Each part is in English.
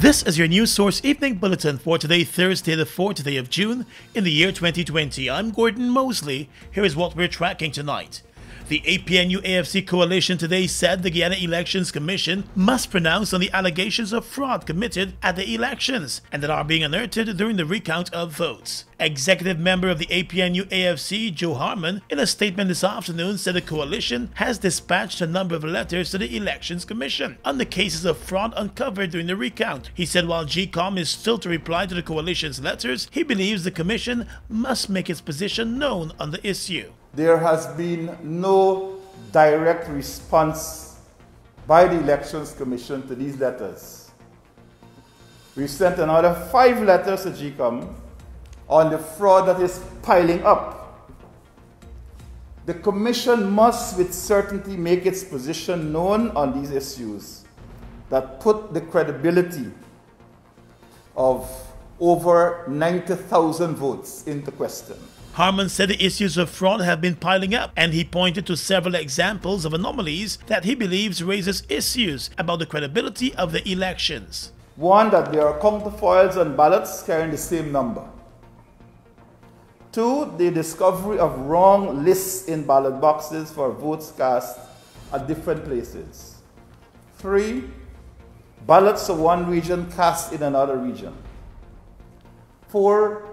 This is your News Source Evening Bulletin for today, Thursday, the 4th day of June in the year 2020. I'm Gordon Mosley. Here is what we're tracking tonight. The APNU-AFC coalition today said the Guyana Elections Commission must pronounce on the allegations of fraud committed at the elections and that are being unearthed during the recount of votes. Executive member of the APNU-AFC, Joe Harmon, in a statement this afternoon said the coalition has dispatched a number of letters to the Elections Commission on the cases of fraud uncovered during the recount. He said while GCOM is still to reply to the coalition's letters, he believes the commission must make its position known on the issue. There has been no direct response by the Elections Commission to these letters. We sent another 5 letters to GCOM on the fraud that is piling up. The Commission must with certainty make its position known on these issues that put the credibility of over 90,000 votes into question. Harmon said the issues of fraud have been piling up, and he pointed to several examples of anomalies that he believes raises issues about the credibility of the elections. One, that there are counterfoils on ballots carrying the same number. 2, the discovery of wrong lists in ballot boxes for votes cast at different places. 3, ballots of one region cast in another region. 4,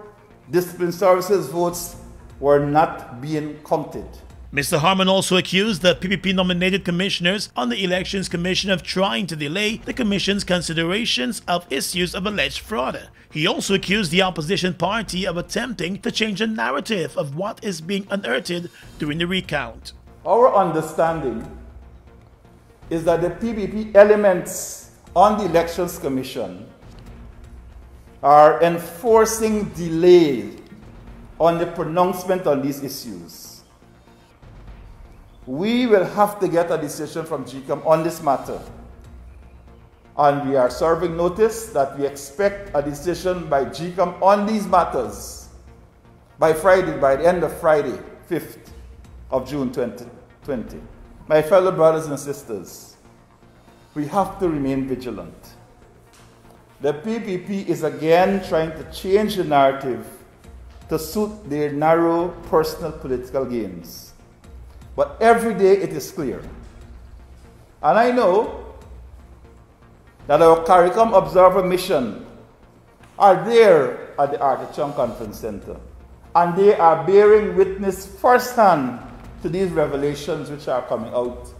Discipline Services votes were not being counted. Mr. Harmon also accused the PPP-nominated commissioners on the Elections Commission of trying to delay the commission's considerations of issues of alleged fraud. He also accused the opposition party of attempting to change the narrative of what is being unearthed during the recount. Our understanding is that the PPP elements on the Elections Commission are enforcing delay on the pronouncement on these issues. We will have to get a decision from GCOM on this matter. And we are serving notice that we expect a decision by GCOM on these matters by Friday, by the end of Friday, 5th of June 2020. My fellow brothers and sisters, we have to remain vigilant. The PPP is again trying to change the narrative to suit their narrow personal political gains. But every day it is clear. And I know that our CARICOM Observer Mission are there at the Artichon Conference Center. And they are bearing witness firsthand to these revelations which are coming out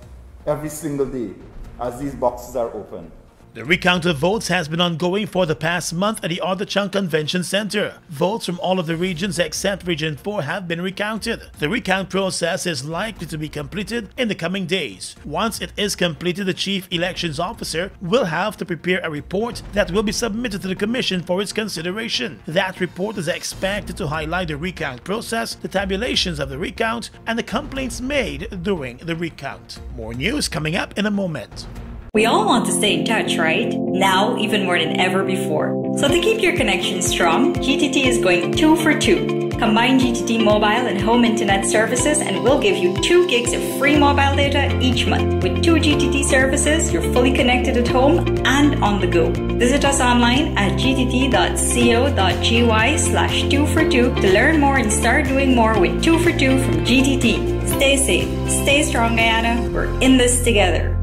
every single day as these boxes are opened. The recount of votes has been ongoing for the past month at the Artichon Convention Center. Votes from all of the regions except Region 4 have been recounted. The recount process is likely to be completed in the coming days. Once it is completed, the Chief Elections Officer will have to prepare a report that will be submitted to the Commission for its consideration. That report is expected to highlight the recount process, the tabulations of the recount, and the complaints made during the recount. More news coming up in a moment. We all want to stay in touch, right? Now, even more than ever before. So to keep your connection strong, GTT is going 2 for 2. Combine GTT mobile and home internet services and we'll give you 2 gigs of free mobile data each month. With 2 GTT services, you're fully connected at home and on the go. Visit us online at gtt.co.gy/2for2 to learn more and start doing more with 2 for 2 from GTT. Stay safe, stay strong, Guyana. We're in this together.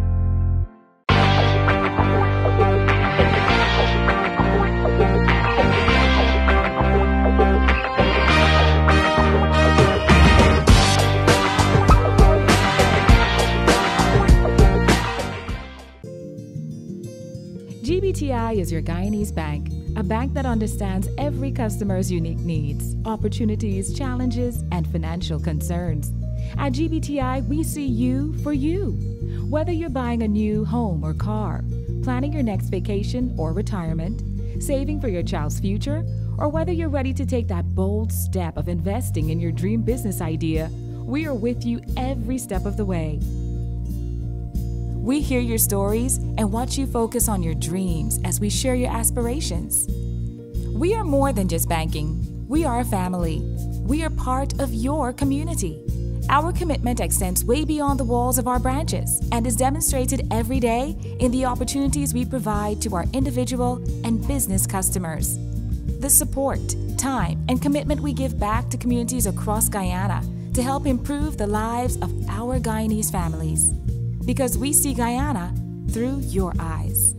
GBTI is your Guyanese bank, a bank that understands every customer's unique needs, opportunities, challenges, and financial concerns. At GBTI, we see you for you. Whether you're buying a new home or car, planning your next vacation or retirement, saving for your child's future, or whether you're ready to take that bold step of investing in your dream business idea, we are with you every step of the way. We hear your stories and watch you focus on your dreams as we share your aspirations. We are more than just banking. We are a family. We are part of your community. Our commitment extends way beyond the walls of our branches and is demonstrated every day in the opportunities we provide to our individual and business customers. The support, time, and commitment we give back to communities across Guyana to help improve the lives of our Guyanese families. Because we see Guyana through your eyes.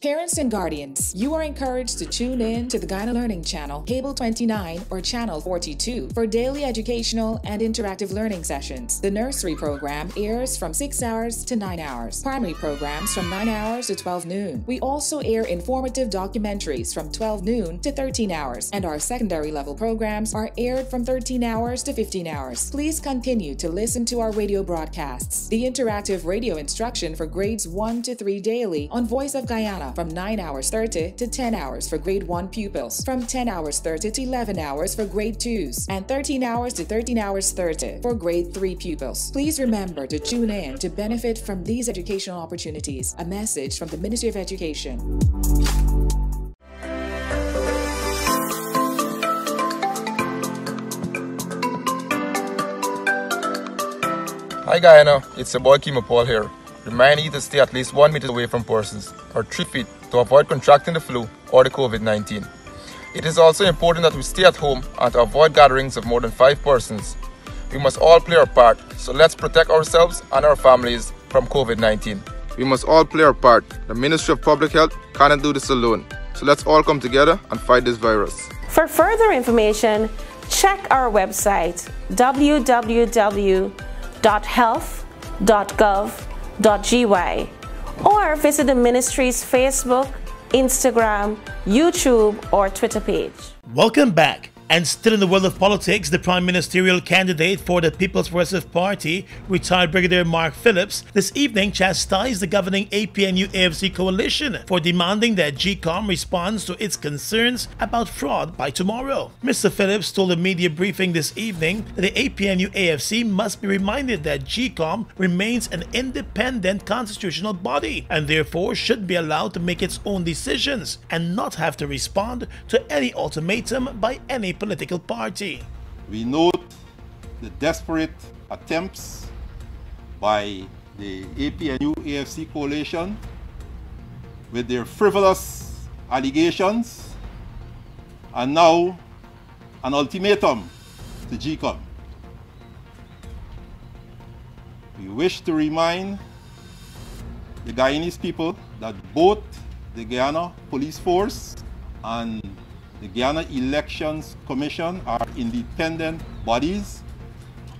Parents and guardians, you are encouraged to tune in to the Guyana Learning Channel, Cable 29 or Channel 42 for daily educational and interactive learning sessions. The nursery program airs from 6 hours to 9 hours. Primary programs from 9 hours to 12 noon. We also air informative documentaries from 12 noon to 13 hours, and our secondary level programs are aired from 13 hours to 15 hours. Please continue to listen to our radio broadcasts. The interactive radio instruction for grades 1 to 3 daily on Voice of Guyana from 9 hours 30 to 10 hours for grade 1 pupils, from 10 hours 30 to 11 hours for grade 2s, and 13 hours to 13 hours 30 for grade 3 pupils. Please remember to tune in to benefit from these educational opportunities. A message from the Ministry of Education. Hi Guyana, it's your boy Kimo Paul here. Reminding you to stay at least 1 meter away from persons or 3 feet to avoid contracting the flu or the COVID-19. It is also important that we stay at home and to avoid gatherings of more than 5 persons. We must all play our part, so let's protect ourselves and our families from COVID-19. We must all play our part. The Ministry of Public Health cannot do this alone, so let's all come together and fight this virus. For further information, check our website www.health.gov.gy or visit the Ministry's Facebook, Instagram, YouTube, or Twitter page. Welcome back. And still in the world of politics, the prime ministerial candidate for the People's Progressive Party, retired Brigadier Mark Phillips, this evening chastised the governing APNU-AFC coalition for demanding that GCOM responds to its concerns about fraud by tomorrow. Mr. Phillips told a media briefing this evening that the APNU-AFC must be reminded that GCOM remains an independent constitutional body and therefore should be allowed to make its own decisions and not have to respond to any ultimatum by any political party. We note the desperate attempts by the APNU-AFC coalition with their frivolous allegations and now an ultimatum to GCOM. We wish to remind the Guyanese people that both the Guyana Police Force and the Guyana Elections Commission are independent bodies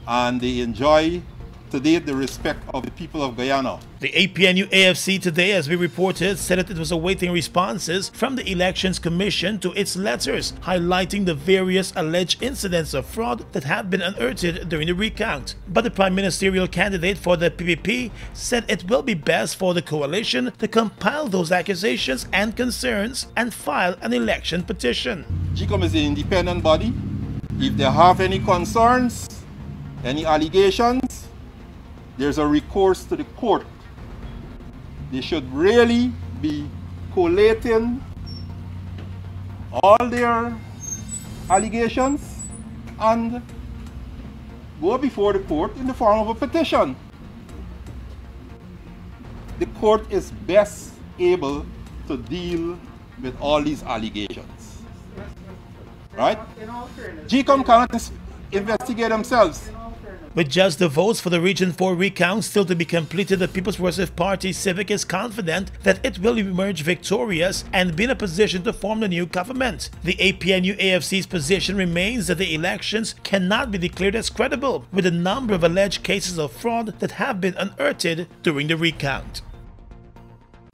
and they enjoy to date the respect of the people of Guyana. The APNU-AFC today, as we reported, said that it was awaiting responses from the Elections Commission to its letters, highlighting the various alleged incidents of fraud that have been unearthed during the recount. But the prime ministerial candidate for the PPP said it will be best for the coalition to compile those accusations and concerns and file an election petition. GCOM is an independent body. If they have any concerns, any allegations, there's a recourse to the court. They should really be collating all their allegations and go before the court in the form of a petition. The court is best able to deal with all these allegations. Right? GCOM cannot investigate themselves. With just the votes for the Region 4 recount still to be completed, the People's Progressive Party Civic is confident that it will emerge victorious and be in a position to form the new government. The APNU-AFC's position remains that the elections cannot be declared as credible, with a number of alleged cases of fraud that have been unearthed during the recount.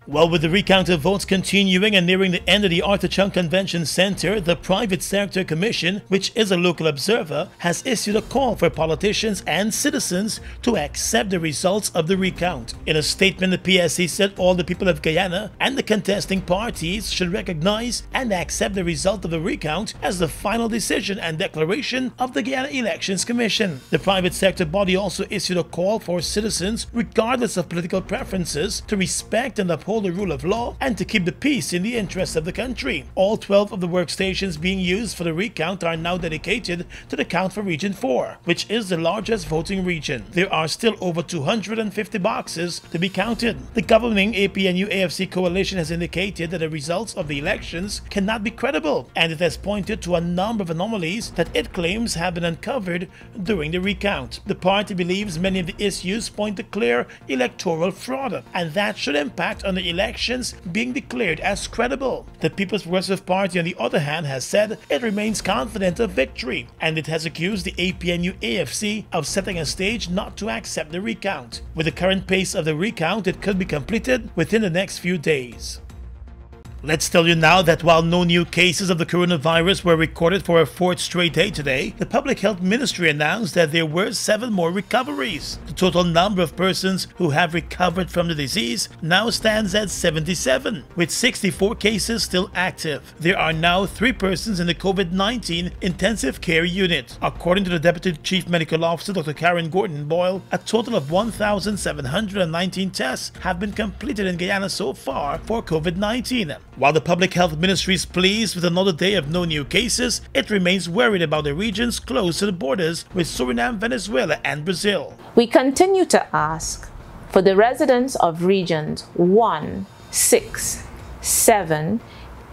Well, with the recount of votes continuing and nearing the end of the Arthur Chung Convention Center, the Private Sector Commission, which is a local observer, has issued a call for politicians and citizens to accept the results of the recount. In a statement, the PSC said all the people of Guyana and the contesting parties should recognize and accept the result of the recount as the final decision and declaration of the Guyana Elections Commission. The private sector body also issued a call for citizens, regardless of political preferences, to respect and uphold uphold the rule of law and to keep the peace in the interests of the country. All 12 of the workstations being used for the recount are now dedicated to the count for Region 4, which is the largest voting region. There are still over 250 boxes to be counted. The governing APNU-AFC coalition has indicated that the results of the elections cannot be credible, and it has pointed to a number of anomalies that it claims have been uncovered during the recount. The party believes many of the issues point to clear electoral fraud, and that should impact on the elections being declared as credible. The People's Progressive Party, on the other hand, has said it remains confident of victory, and it has accused the APNU-AFC of setting a stage not to accept the recount. With the current pace of the recount, it could be completed within the next few days. Let's tell you now that while no new cases of the coronavirus were recorded for a fourth straight day today, the Public Health Ministry announced that there were 7 more recoveries. The total number of persons who have recovered from the disease now stands at 77, with 64 cases still active. There are now 3 persons in the COVID-19 intensive care unit. According to the Deputy Chief Medical Officer, Dr. Karen Gordon-Boyle, a total of 1,719 tests have been completed in Guyana so far for COVID-19. While the Public Health Ministry is pleased with another day of no new cases, it remains worried about the regions close to the borders with Suriname, Venezuela, and Brazil. We continue to ask for the residents of regions 1, 6, 7,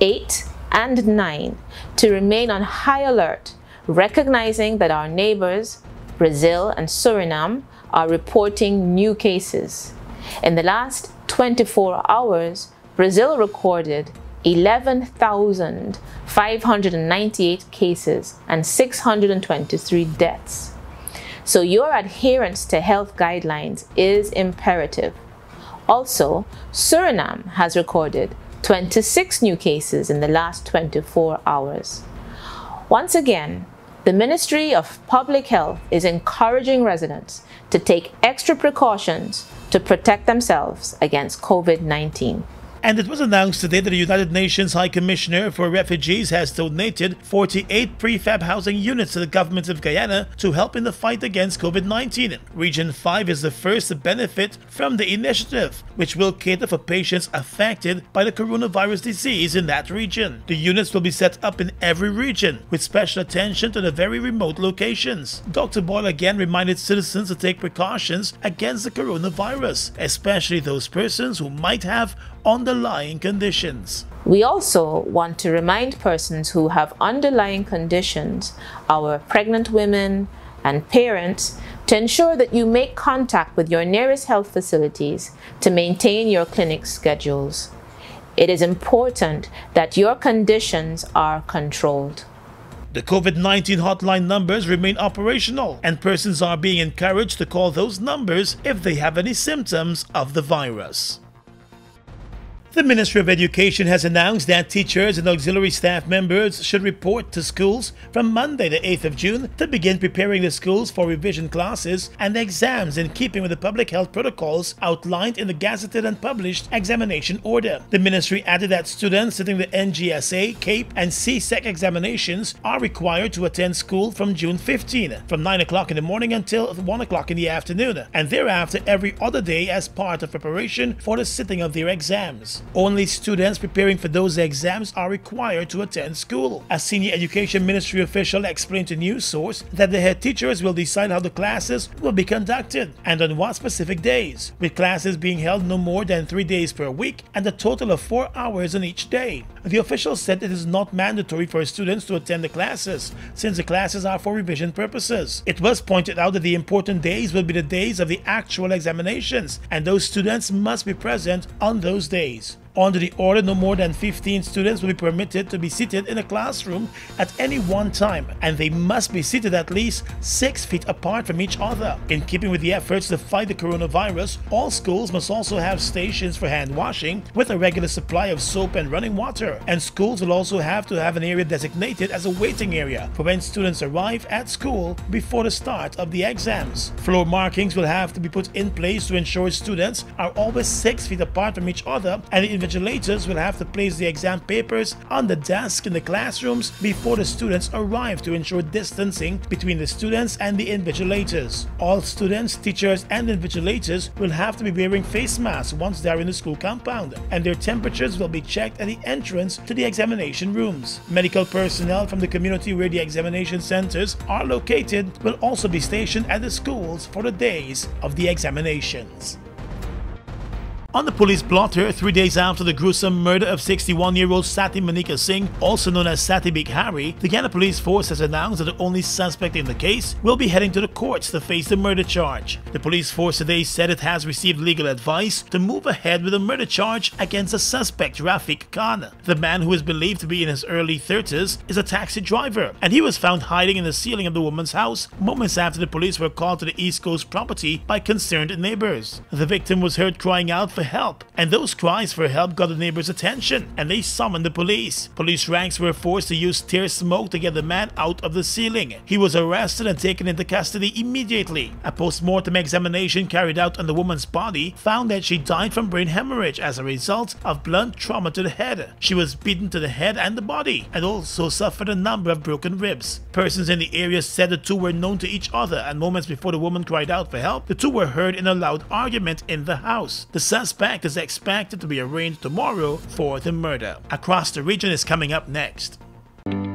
8, and 9 to remain on high alert, recognizing that our neighbors, Brazil and Suriname, are reporting new cases. In the last 24 hours, Brazil recorded 11,598 cases and 623 deaths. So your adherence to health guidelines is imperative. Also, Suriname has recorded 26 new cases in the last 24 hours. Once again, the Ministry of Public Health is encouraging residents to take extra precautions to protect themselves against COVID-19. And it was announced today that the United Nations High Commissioner for Refugees has donated 48 prefab housing units to the government of Guyana to help in the fight against COVID-19. Region 5 is the first to benefit from the initiative, which will cater for patients affected by the coronavirus disease in that region. The units will be set up in every region, with special attention to the very remote locations. Dr. Boyle again reminded citizens to take precautions against the coronavirus, especially those persons who might have underlying conditions. We also want to remind persons who have underlying conditions, our pregnant women and parents, to ensure that you make contact with your nearest health facilities to maintain your clinic schedules. It is important that your conditions are controlled. The COVID-19 hotline numbers remain operational, and persons are being encouraged to call those numbers if they have any symptoms of the virus. The Ministry of Education has announced that teachers and auxiliary staff members should report to schools from Monday the 8th of June to begin preparing the schools for revision classes and exams in keeping with the public health protocols outlined in the gazetted and published examination order. The ministry added that students sitting the NGSA, CAPE, and CSEC examinations are required to attend school from June 15, from 9 o'clock in the morning until 1 o'clock in the afternoon, and thereafter every other day as part of preparation for the sitting of their exams. Only students preparing for those exams are required to attend school. A senior education ministry official explained to News Source that the head teachers will decide how the classes will be conducted and on what specific days, with classes being held no more than 3 days per week and a total of 4 hours on each day. The official said it is not mandatory for students to attend the classes, since the classes are for revision purposes. It was pointed out that the important days will be the days of the actual examinations, and those students must be present on those days. Under the order, no more than 15 students will be permitted to be seated in a classroom at any one time, and they must be seated at least 6 feet apart from each other. In keeping with the efforts to fight the coronavirus, all schools must also have stations for hand washing with a regular supply of soap and running water, and schools will also have to have an area designated as a waiting area for when students arrive at school before the start of the exams. Floor markings will have to be put in place to ensure students are always 6 feet apart from each other, and the invigilators will have to place the exam papers on the desk in the classrooms before the students arrive to ensure distancing between the students and the invigilators. All students, teachers, and invigilators will have to be wearing face masks once they are in the school compound, and their temperatures will be checked at the entrance to the examination rooms. Medical personnel from the community where the examination centers are located will also be stationed at the schools for the days of the examinations. On the police blotter, 3 days after the gruesome murder of 61-year-old Sati Manika Singh, also known as Sati Big Harry, the Guyana Police Force has announced that the only suspect in the case will be heading to the courts to face the murder charge. The police force today said it has received legal advice to move ahead with a murder charge against the suspect, Rafiq Khan. The man, who is believed to be in his early 30s, is a taxi driver, and he was found hiding in the ceiling of the woman's house moments after the police were called to the East Coast property by concerned neighbors. The victim was heard crying out for help, and those cries for help got the neighbors' attention, and they summoned the police. Police ranks were forced to use tear smoke to get the man out of the ceiling. He was arrested and taken into custody immediately. A post-mortem examination carried out on the woman's body found that she died from brain hemorrhage as a result of blunt trauma to the head. She was beaten to the head and the body, and also suffered a number of broken ribs. Persons in the area said the two were known to each other, and moments before the woman cried out for help, the two were heard in a loud argument in the house. The suspect is expected to be arraigned tomorrow for the murder. Across the region is coming up next.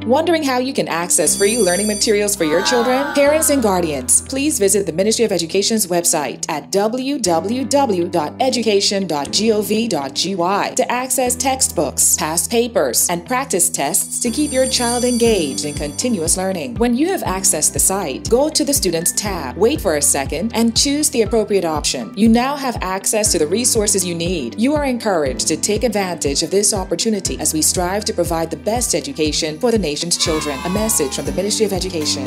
Wondering how you can access free learning materials for your children? Parents and guardians, please visit the Ministry of Education's website at www.education.gov.gy to access textbooks, past papers, and practice tests to keep your child engaged in continuous learning. When you have accessed the site, go to the Students tab, wait for a second, and choose the appropriate option. You now have access to the resources you need. You are encouraged to take advantage of this opportunity as we strive to provide the best education for the nation's children. A message from the Ministry of Education.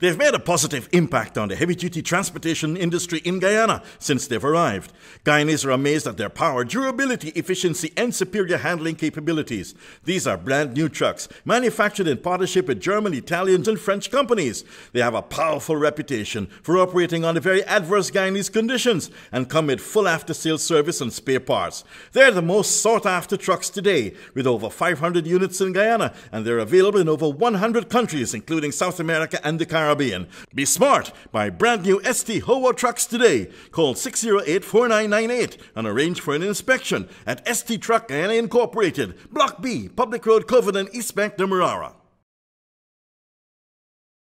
They've made a positive impact on the heavy-duty transportation industry in Guyana since they've arrived. Guyanese are amazed at their power, durability, efficiency, and superior handling capabilities. These are brand new trucks, manufactured in partnership with German, Italian, and French companies. They have a powerful reputation for operating under very adverse Guyanese conditions and come with full after-sales service and spare parts. They're the most sought-after trucks today, with over 500 units in Guyana, and they're available in over 100 countries, including South America and the Caribbean. Be smart. Buy brand new ST Howo trucks today. Call 608-4998 and arrange for an inspection at ST Truck Guyana Incorporated, Block B, Public Road, Covenant, East Bank, Demerara.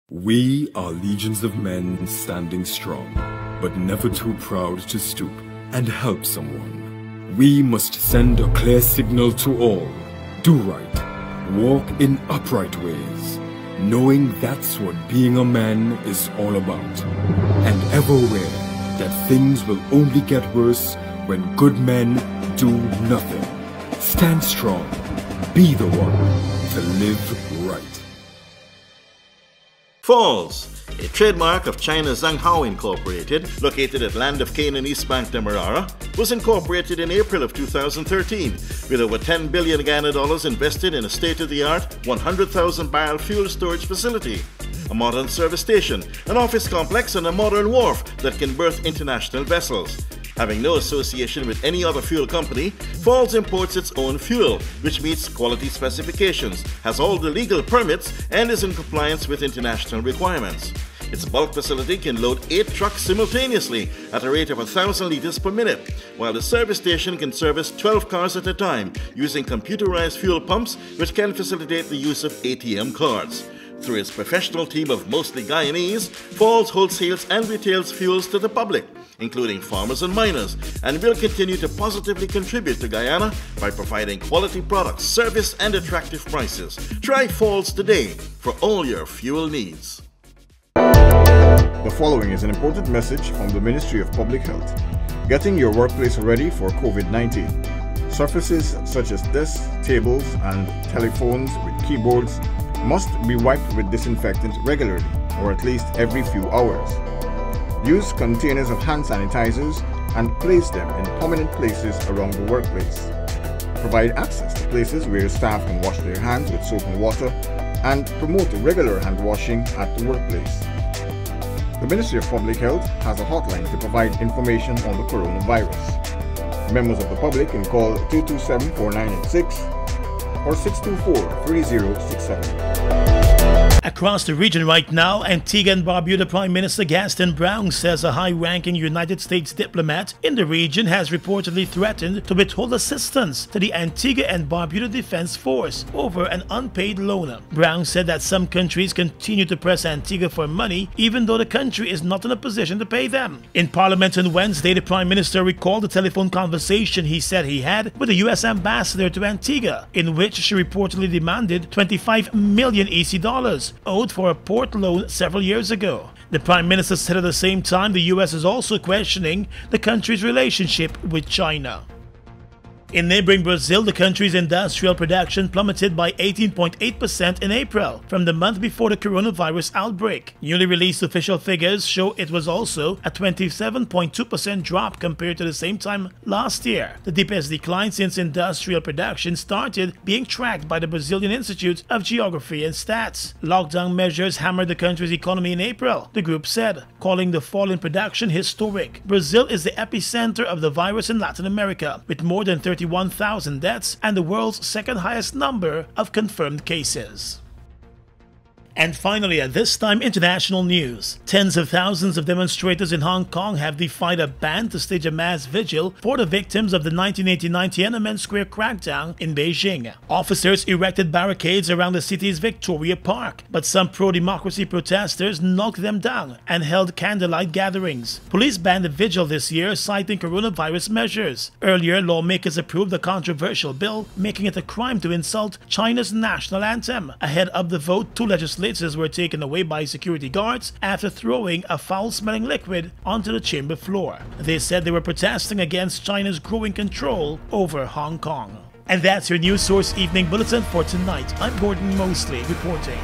We are legions of men standing strong, but never too proud to stoop and help someone. We must send a clear signal to all. Do right. Walk in upright ways, knowing that's what being a man is all about, and ever aware that things will only get worse when good men do nothing. Stand strong. Be the one to live right. Falls, a trademark of China's Zhanghao Incorporated, located at Land of Cane in East Bank, Demerara, was incorporated in April of 2013, with over $10 billion Guyana dollars invested in a state-of-the-art 100,000-barrel fuel storage facility, a modern service station, an office complex, and a modern wharf that can berth international vessels. Having no association with any other fuel company, Falls imports its own fuel, which meets quality specifications, has all the legal permits, and is in compliance with international requirements. Its bulk facility can load 8 trucks simultaneously at a rate of 1,000 liters per minute, while the service station can service 12 cars at a time using computerized fuel pumps, which can facilitate the use of ATM cards. Through its professional team of mostly Guyanese, Falls wholesales and retails fuels to the public, including farmers and miners, and will continue to positively contribute to Guyana by providing quality products, service, and attractive prices. Try Falls today for all your fuel needs. The following is an important message from the Ministry of Public Health. Getting your workplace ready for COVID-19. Surfaces such as desks, tables, and telephones with keyboards must be wiped with disinfectant regularly, or at least every few hours. Use containers of hand sanitizers and place them in prominent places around the workplace. Provide access to places where your staff can wash their hands with soap and water, and promote regular hand washing at the workplace. The Ministry of Public Health has a hotline to provide information on the coronavirus. Members of the public can call 227-4986 or 624-3067. Across the region right now, Antigua and Barbuda Prime Minister Gaston Brown says a high-ranking United States diplomat in the region has reportedly threatened to withhold assistance to the Antigua and Barbuda Defense Force over an unpaid loan. Brown said that some countries continue to press Antigua for money even though the country is not in a position to pay them. In Parliament on Wednesday, the Prime Minister recalled the telephone conversation he said he had with the U.S. ambassador to Antigua, in which she reportedly demanded 25 million EC dollars owed for a port loan several years ago. The Prime Minister said at the same time the U.S. is also questioning the country's relationship with China. In neighboring Brazil, the country's industrial production plummeted by 18.8% in April, from the month before the coronavirus outbreak. Newly released official figures show it was also a 27.2% drop compared to the same time last year, the deepest decline since industrial production started being tracked by the Brazilian Institute of Geography and Stats. Lockdown measures hammered the country's economy in April, the group said, calling the fall in production historic. Brazil is the epicenter of the virus in Latin America, with more than 31,000 deaths and the world's second highest number of confirmed cases. And finally, at this time, international news. Tens of thousands of demonstrators in Hong Kong have defied a ban to stage a mass vigil for the victims of the 1989 Tiananmen Square crackdown in Beijing. Officers erected barricades around the city's Victoria Park, but some pro-democracy protesters knocked them down and held candlelight gatherings. Police banned the vigil this year, citing coronavirus measures. Earlier, lawmakers approved a controversial bill making it a crime to insult China's national anthem. Ahead of the vote, two legislators were taken away by security guards after throwing a foul-smelling liquid onto the chamber floor. They said they were protesting against China's growing control over Hong Kong. And that's your News Source Evening Bulletin for tonight. I'm Gordon Mosley reporting.